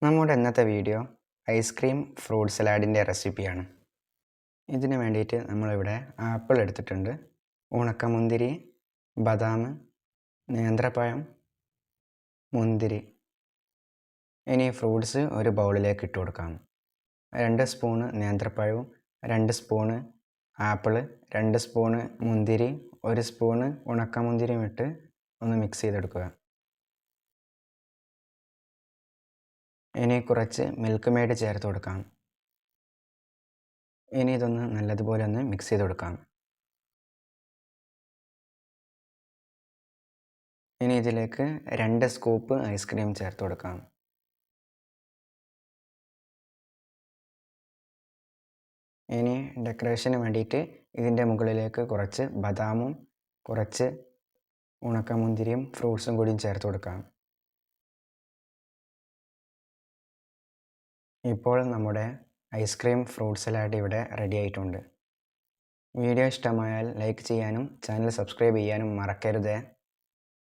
നമ്മുടെ ഇന്നത്തെ video ice cream fruit സലാഡിൻ്റെ റെസിപ്പിയാണ്. ഇതിന് വേണ്ടിയിട്ട് നമ്മളിവിടെ ആപ്പിൾ എടുത്തിട്ടുണ്ട്, ഉണക്കമുന്തിരി, ബദാം, നേന്ത്രപ്പഴം, മുന്തിരി. ഇനി ഫ്രൂട്ട്സ് ഒരു ബൗളിലേക്ക് ഇട്ട് കൊടുക്കാം. 2 സ്പൂണ് നേന്ത്രപ്പഴവും 2 സ്പൂണ് ആപ്പിൾ, 2 സ്പൂണ് മുന്തിരി, 1 സ്പൂണ് ഉണക്കമുന്തിരിയും ഇട്ട് ഒന്ന് മിക്സ് ചെയ്തെടുക്കുക. ഇനി കുറച്ച് മിൽക്ക് മെയ്ഡ് ചേർത്ത് കൊടുക്കാം. ഇനി ഇതൊന്ന് നല്ലതുപോലെ ഒന്ന് മിക്സ് ചെയ്ത് കൊടുക്കാം. ഇനി ഇതിലേക്ക് 2 സ്കൂപ്പ് ഐസ്ക്രീം ചേർത്ത് കൊടുക്കാം. ഇനി ഡെക്കറേഷന് വേണ്ടിയിട്ട് ഇതിൻ്റെ മുകളിലേക്ക് കുറച്ച് ബദാമും കുറച്ച് ഉണക്കമുന്തിരിയും ഫ്രൂട്ട്സും കൂടിയും ചേർത്ത് കൊടുക്കാം. ഇപ്പോൾ നമ്മുടെ ഐസ്ക്രീം ഫ്രൂട്ട് സലാഡ് ഇവിടെ റെഡി ആയിട്ടുണ്ട്. വീഡിയോ ഇഷ്ടമായാൽ ലൈക്ക് ചെയ്യാനും ചാനൽ സബ്സ്ക്രൈബ് ചെയ്യാനും മറക്കരുത്.